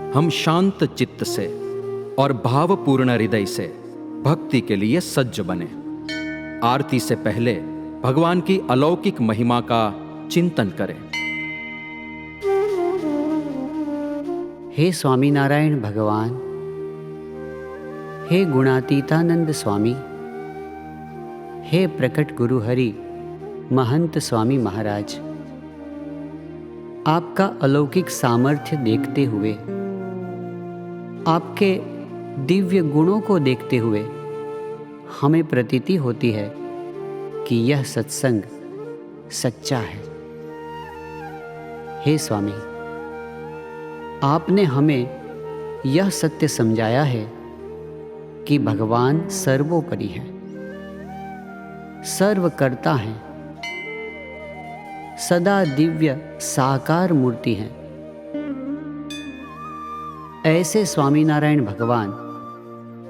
हम शांत चित्त से और भावपूर्ण हृदय से भक्ति के लिए सज्ज बने। आरती से पहले भगवान की अलौकिक महिमा का चिंतन करें। हे स्वामीनारायण भगवान, हे गुणातीतानंद स्वामी, हे प्रकट गुरु हरि महंत स्वामी महाराज, आपका अलौकिक सामर्थ्य देखते हुए, आपके दिव्य गुणों को देखते हुए हमें प्रतीति होती है कि यह सत्संग सच्चा है। हे स्वामी, आपने हमें यह सत्य समझाया है कि भगवान सर्वोपरि है, सर्वकर्ता हैं, सदा दिव्य साकार मूर्ति हैं। ऐसे स्वामीनारायण भगवान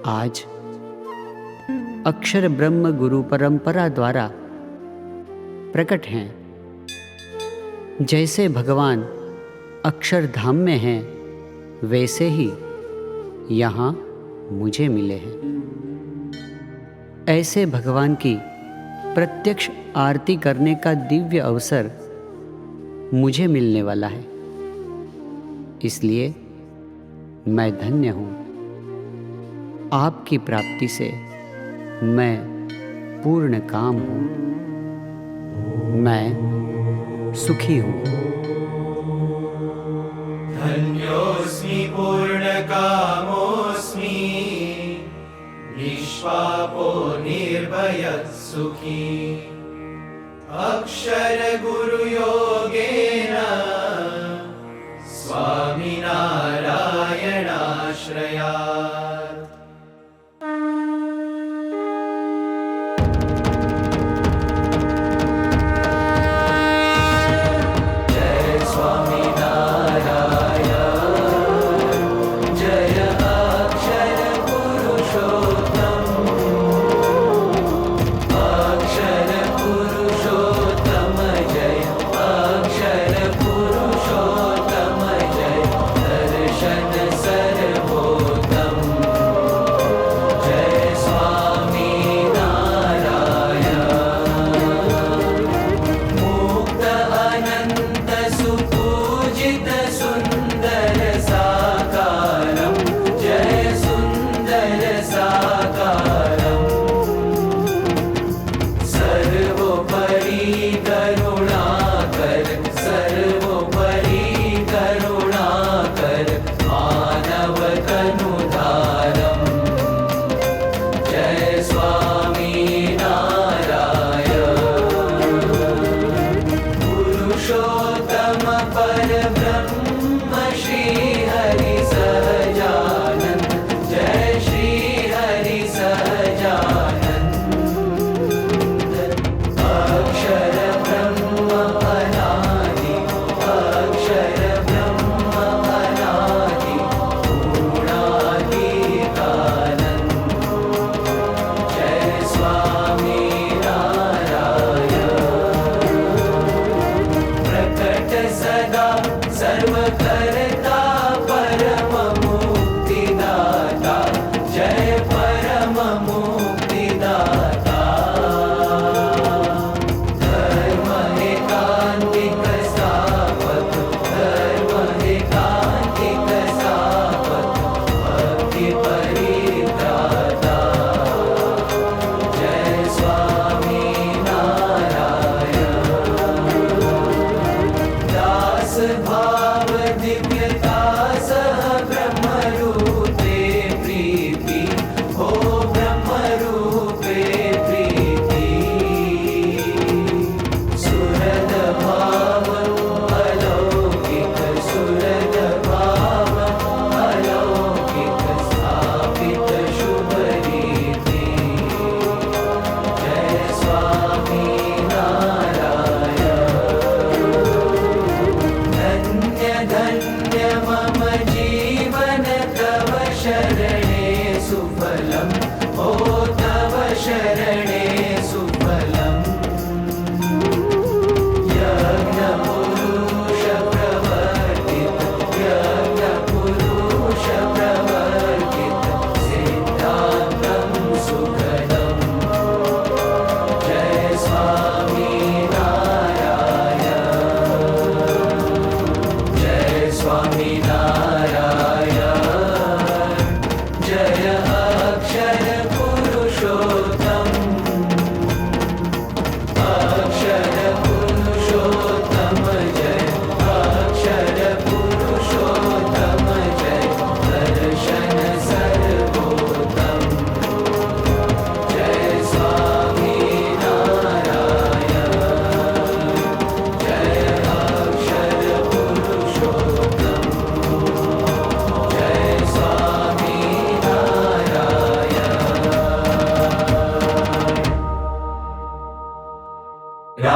आज अक्षर ब्रह्म गुरु परंपरा द्वारा प्रकट हैं। जैसे भगवान अक्षरधाम में हैं, वैसे ही यहाँ मुझे मिले हैं। ऐसे भगवान की प्रत्यक्ष आरती करने का दिव्य अवसर मुझे मिलने वाला है, इसलिए मैं धन्य हूँ। आपकी प्राप्ति से मैं पूर्ण काम हूँ, मैं सुखी हूँ। धन्योऽस्मि पूर्णकामोऽस्मि, निष्पापो निर्भयः सुखी। अक्षर गुरुयोगेन स्वामिनारायणाश्रयात्। जय स्वामिनारायण, जय अक्षर पुरुषोत्तम, अक्षर पुरुषोत्तम जय, अक्षर पुरुषोत्तम जय, दर्शन सर्वोत्तम जय स्वामीनारायण। मुक्त अनंत सुपूजित सुंदर साकारम जय, सुंदर साकारम। सर्वोपरि करुणाकर, सर्वोपरि करुणाकर, मानव तनुधारम जय स्वामीनारायण। पुरुषोत्तम परब्रह्म श्री हरि सहजानंद जय, श्री हरि सहजानंद। अक्षर ब्रह्म अनादि, अक्षर ब्रह्म अनादि, गुणातीतानंद जय स्वामीनारायण। प्रकट सदा सर्वकर्ता परम मुक्तिदाता जय, परम मुक्तिदाता। धर्म एकांतिक स्थापक, धर्म एकांतिक स्थापक, भक्ति परित्राता जय स्वामीनारायण। दास भाव दिव्यता सह ब्रह्म रूपे प्रीति, हो ब्रह्म रूपे प्रीति। सुरद भाव अलौकिक, सुरद भाव अलौकिक, स्थापित शुभ रीति जय स्वामीनारायण। धन्य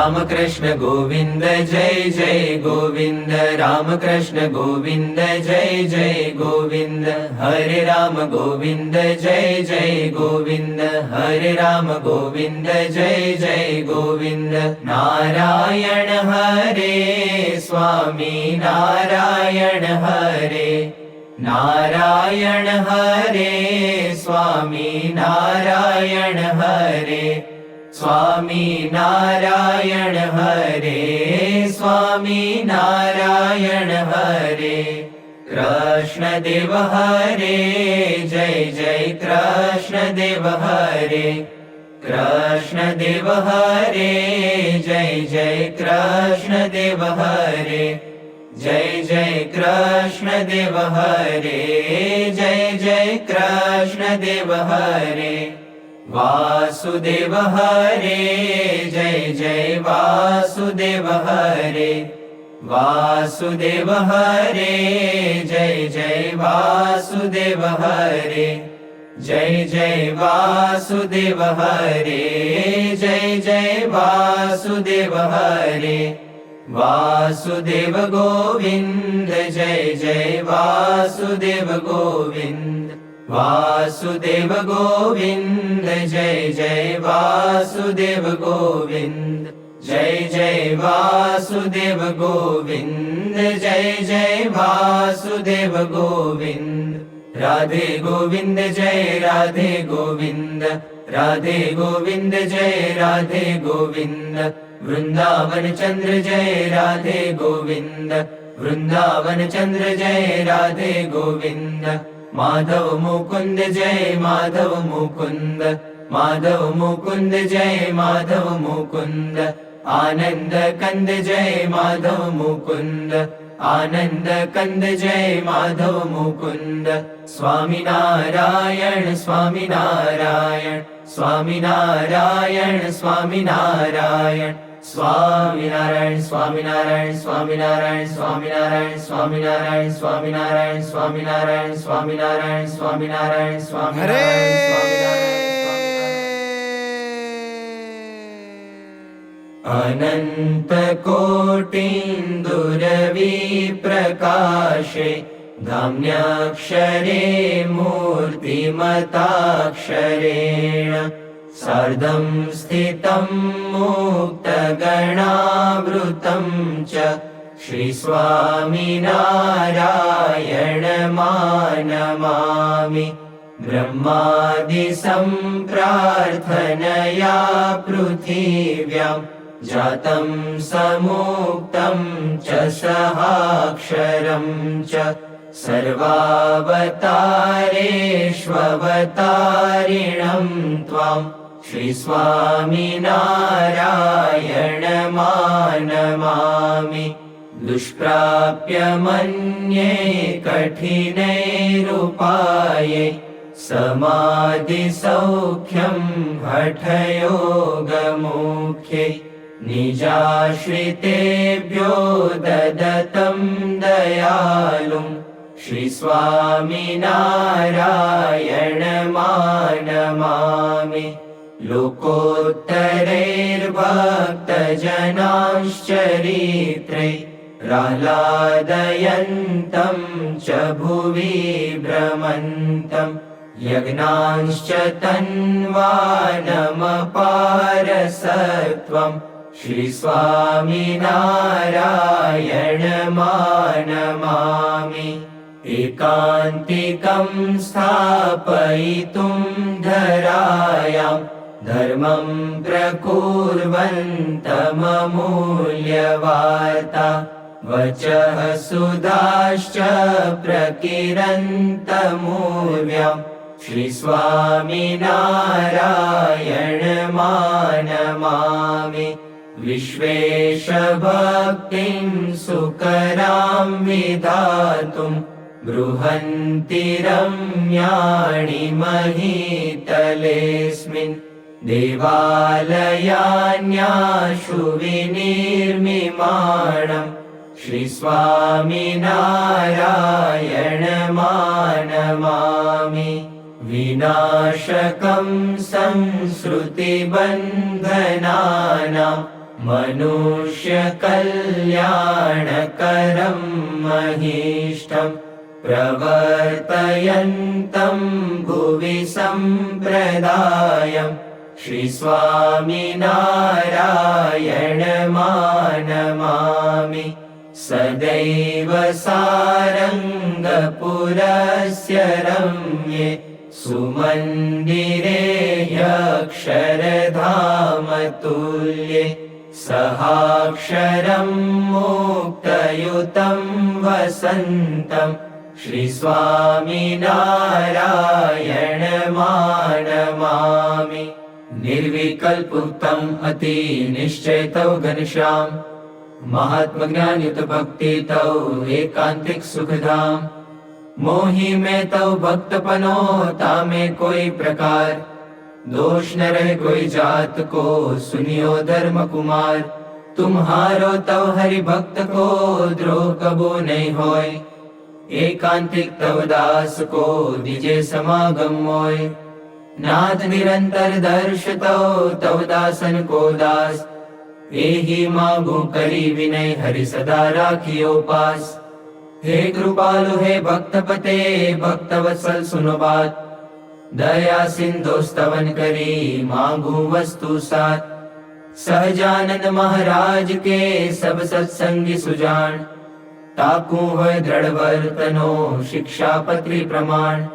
रामकृष्ण गोविन्द जय जय गोविन्द रामकृष्ण गोविन्द जय जय गोविन्द हरे राम गोविन्द जय जय गोविन्द हरे राम गोविन्द जय जय गोविन्द नारायण हरे स्वामी नारायण हरे नारायण हरे स्वामी नारायण हरे स्वामी नारायण हरे स्वामी नारायण हरे कृष्ण देव हरे जय जय कृष्ण देव हरे कृष्ण देव हरे जय जय कृष्ण देव हरे जय जय कृष्ण देव हरे जय जय कृष्ण देव हरे वासुदेव हरे जय जय वासुदेव हरे वासुदेव हरे जय जय वासुदेव हरे जय जय वासुदेव हरे जय जय वासुदेव हरे वासुदेव गोविन्द जय जय वासुदेव गोविन्द वासुदेव गोविन्द जय जय वासुदेव गोविन्द जय जय वासुदेव गोविन्द जय जय वासुदेव गोविन्द राधे गोविन्द जय राधे गोविन्द राधे गोविन्द जय राधे गोविन्द वृंदावन चंद्र जय राधे गोविन्द वृंदावन चंद्र जय राधे गोविन्द माधव मुकुंद जय माधव मुकुंद माधव मुकुंद जय माधव मुकुंद आनंद कंद जय माधव मुकुंद आनंद कंद जय माधव मुकुंद स्वामी नारायण स्वामी नारायण स्वामी नारायण स्वामी नारायण स्वामी नारायण स्वामी नारायण स्वामी नारायण स्वामी नारायण स्वामी नारायण स्वामी नारायण स्वामी नारायण स्वामी नारायण स्वामी नारायण स्वामी नारायण स्वामी नारायण अनंत कोटिन्दुरवि प्रकाशे धाम्याक्षरे मूर्तिमताक्षरेण सार्धं स्थितं मुक्तगणावृतं च श्रीस्वामिनारायणमानमामि ब्रह्मादिसम्प्रार्थनया पृथिव्यां जातं समुक्तं च सहाक्षरं च सर्वावतारेष्ववतारिणं त्वां श्रीस्वामिनारायणमानमामि दुष्प्राप्य मन्ये कठिनैरुपाये समाधिसौख्यं हठयोगमुख्ये निजाश्रितेभ्यो ददतं दयालुं श्रीस्वामिनारायणमानमामि लोकोत्तरैर्भक्तजनाश्चरित्रे प्रह्लादयन्तं च भुवि भ्रमन्तं यज्ञांश्च तन्वानमपारसत्वं श्रीस्वामिनारायणमानमामि एकान्तिकं स्थापयितुं धरायां धर्मं प्रकुर्वन्तममूल्यवार्ता वचः सुधाश्च प्रकिरन्तमूर्व्यां श्रीस्वामिनारायणमानमामि विश्वेशभक्तिं सुकरां विधातुं बृहन्ति रम्याणि महीतलेऽस्मिन् देवालयान्याशु विनिर्मिमाणं श्रीस्वामिनारायणमानमामि विनाशकं संसृतिबन्धनानां मनुष्यकल्याणकरं महिष्ठं प्रवर्तयन्तं भुवि सम्प्रदायं श्रीस्वामिनारायणमानमामि सदैव सारङ्गपुरस्य रम्ये सुमन्दिरे यक्षरधामतुल्ये सहाक्षरं मुक्तयुतं वसन्तं श्रीस्वामिनारायणमानमामि निर्विकल्पुक्तम् अतिनिश्चयतौ घनश्याम महात्मज्ञानयुत भक्ति तौ एकांतिक सुखधाम मोहि में तौ भक्तपनो तामे कोई प्रकार दोष न रहे कोई जात को सुनियो धर्म कुमार तुम्हारो तव हरि भक्त को द्रोह कबो नहीं होय एकांतिक तव दास को दिजे समागम मोय नाथ निरंतर दर्श तव दासन को दास एहि मागू करी विनय हरि सदा राखियो पास हे कृपालु हे भक्तपते भक्तवत्सल सुनो बात दया सिंधु स्तवन करी मांगू वस्तु साथ सहजानंद महाराज के सब सत्संगी सुजान ताकू होय दृढ़ वर्तनो शिक्षा पत्री प्रमाण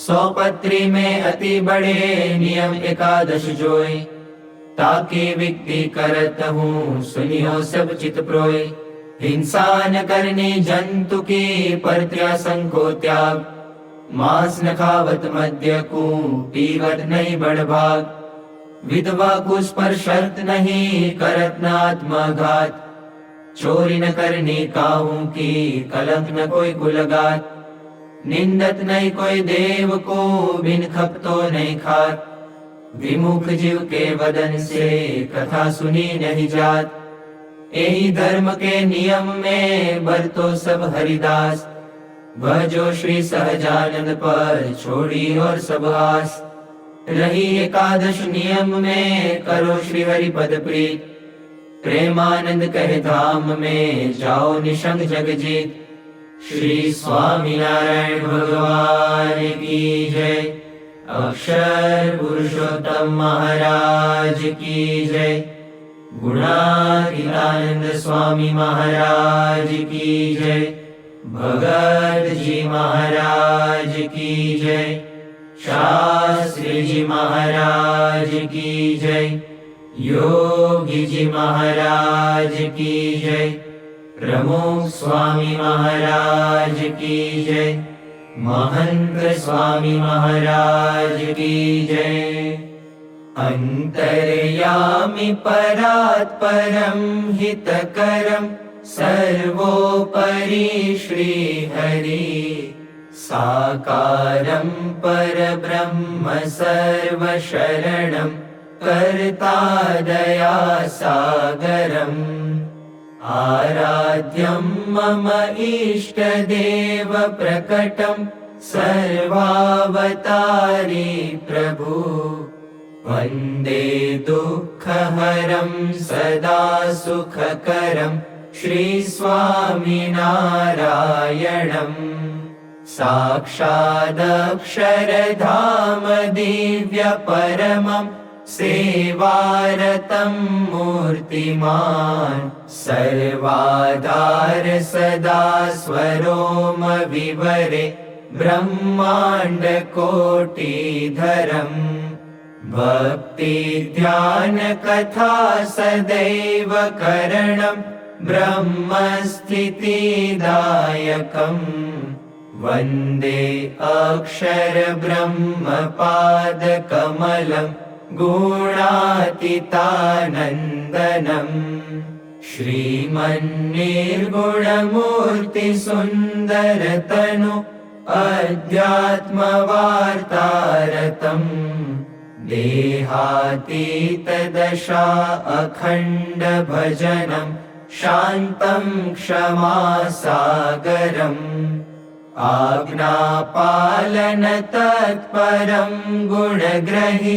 100 पत्री में अति बड़े नियम एकादश जोय ताकि विक्ति करत हूँ सुनियो सब चित प्रोय हिंसा न करनी जंतु की परत्यासन को त्याग मांस न खावत मद्य को पीवत नहीं बड़भाग विधवा कुश पर शर्त नहीं करत न आत्मघात चोरी न करनी काहू की कलंक न कोई कुलगात निंदत नहीं कोई देव को बिन खपतो नहीं खात विमुख जीव के वदन से कथा सुनी नहीं जात यही धर्म के नियम में बरतो सब हरिदास वह जो श्री सहजानंद पर छोड़ी और सब आस रही एकादश नियम में करो श्री हरि पद प्रीत प्रेमानंद कहे धाम में जाओ निशंग जग जीत श्री स्वामीनारायण भगवान की जय अक्षर पुरुषोत्तम महाराज की जय गुणातीतानंद स्वामी महाराज की जय भगत जी महाराज की जय शास्त्री जी महाराज की जय योगी जी महाराज की जय प्रमुख स्वामी महाराज की जय महंत स्वामी महाराज की जय अंतर्यामि परात् परम हितकरम सर्वोपरि श्री हरि साकारं परब्रह्म सर्वशरणं कर्ता दया सागरम् आराध्यं मम इष्टदेव प्रकटं सर्वावतारी प्रभु वन्दे दुःखहरं सदा सुखकरं श्रीस्वामिनारायणम् साक्षादक्षरधाम दिव्यपरमं सेवारतं मूर्तिमान् सर्वाधार सदा स्वरोम विवरे ब्रह्माण्डकोटिधरम् भक्ति ध्यान कथा सदैव करणं ब्रह्मस्थितिदायकम् वन्दे अक्षर ब्रह्मपादकमलम् गुणातीतानन्दनम् श्रीमन्निर्गुणमूर्ति सुन्दरतनु अध्यात्मवार्तारतम् देहातीतदशा अखण्ड भजनं शान्तं क्षमासागरम् आज्ञापालन तत्परं गुणग्रहि